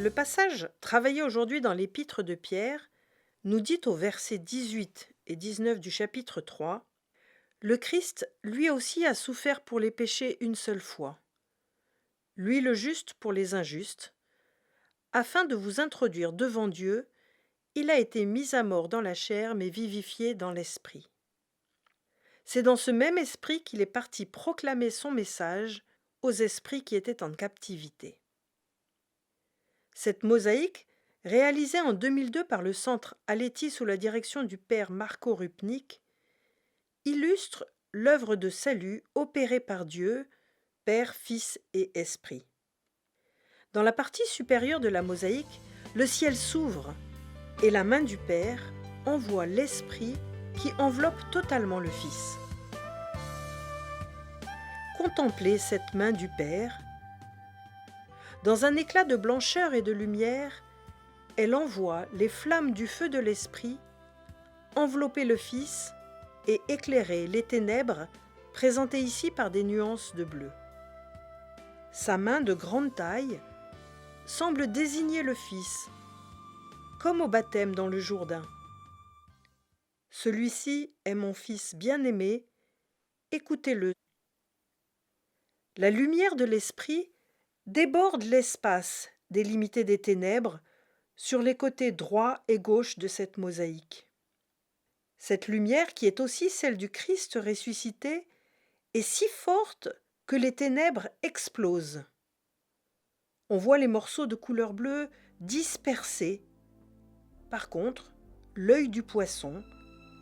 Le passage travaillé aujourd'hui dans l'épître de Pierre nous dit au verset 18 et 19 du chapitre 3, le Christ lui aussi a souffert pour les péchés une seule fois, lui le juste pour les injustes, afin de vous introduire devant Dieu. Il a été mis à mort dans la chair, mais vivifié dans l'esprit. C'est dans ce même esprit qu'il est parti proclamer son message aux esprits qui étaient en captivité. Cette mosaïque, réalisée en 2002 par le Centre Aletti sous la direction du père Marco Rupnik, illustre l'œuvre de salut opérée par Dieu, Père, Fils et Esprit. Dans la partie supérieure de la mosaïque, le ciel s'ouvre et la main du Père envoie l'Esprit qui enveloppe totalement le Fils. Contemplez cette main du Père. Dans un éclat de blancheur et de lumière, elle envoie les flammes du feu de l'Esprit envelopper le Fils et éclairer les ténèbres présentées ici par des nuances de bleu. Sa main de grande taille semble désigner le Fils, comme au baptême dans le Jourdain. Celui-ci est mon Fils bien-aimé, écoutez-le. La lumière de l'Esprit déborde l'espace délimité des ténèbres sur les côtés droit et gauche de cette mosaïque. Cette lumière, qui est aussi celle du Christ ressuscité, est si forte que les ténèbres explosent. On voit les morceaux de couleur bleue dispersés. Par contre, l'œil du poisson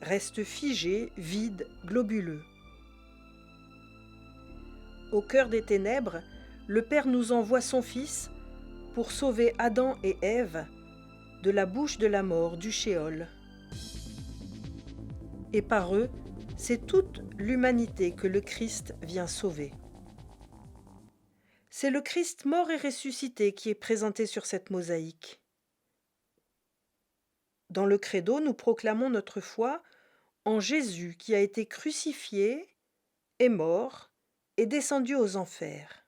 reste figé, vide, globuleux. Au cœur des ténèbres, le Père nous envoie son Fils pour sauver Adam et Ève de la bouche de la mort, du Sheol. Et par eux, c'est toute l'humanité que le Christ vient sauver. C'est le Christ mort et ressuscité qui est présenté sur cette mosaïque. Dans le credo, nous proclamons notre foi en Jésus qui a été crucifié, est mort et descendu aux enfers.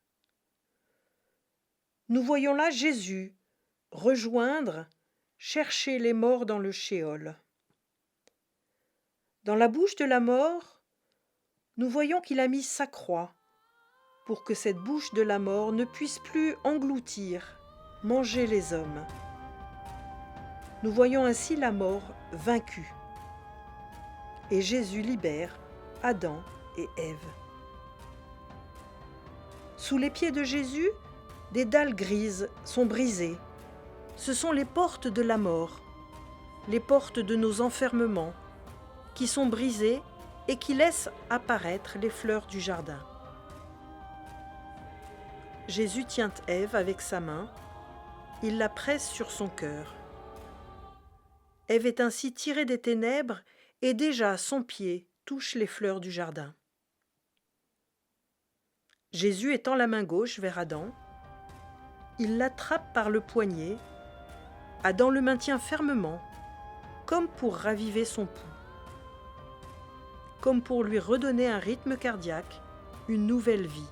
Nous voyons là Jésus rejoindre, chercher les morts dans le Sheol. Dans la bouche de la mort, nous voyons qu'il a mis sa croix pour que cette bouche de la mort ne puisse plus engloutir, manger les hommes. Nous voyons ainsi la mort vaincue. Et Jésus libère Adam et Ève. Sous les pieds de Jésus, des dalles grises sont brisées. Ce sont les portes de la mort, les portes de nos enfermements, qui sont brisées et qui laissent apparaître les fleurs du jardin. Jésus tient Ève avec sa main, il la presse sur son cœur. Ève est ainsi tirée des ténèbres et déjà son pied touche les fleurs du jardin. Jésus étend la main gauche vers Adam, il l'attrape par le poignet, Adam le maintient fermement, comme pour raviver son pouls, comme pour lui redonner un rythme cardiaque, une nouvelle vie.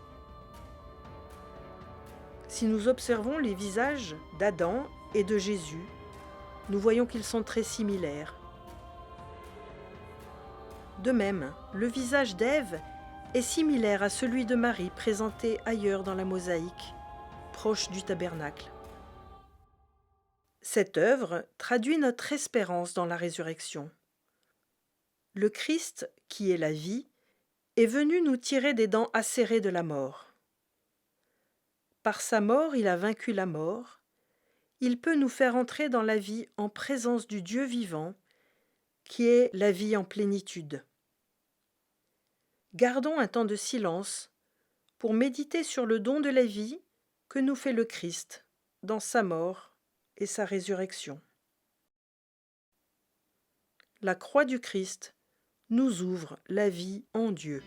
Si nous observons les visages d'Adam et de Jésus, nous voyons qu'ils sont très similaires. De même, le visage d'Ève est similaire à celui de Marie présenté ailleurs dans la mosaïque, proche du tabernacle. Cette œuvre traduit notre espérance dans la résurrection. Le Christ, qui est la vie, est venu nous tirer des dents acérées de la mort. Par sa mort, il a vaincu la mort. Il peut nous faire entrer dans la vie en présence du Dieu vivant, qui est la vie en plénitude. Gardons un temps de silence pour méditer sur le don de la vie que nous fait le Christ dans sa mort et sa résurrection. La croix du Christ nous ouvre la vie en Dieu.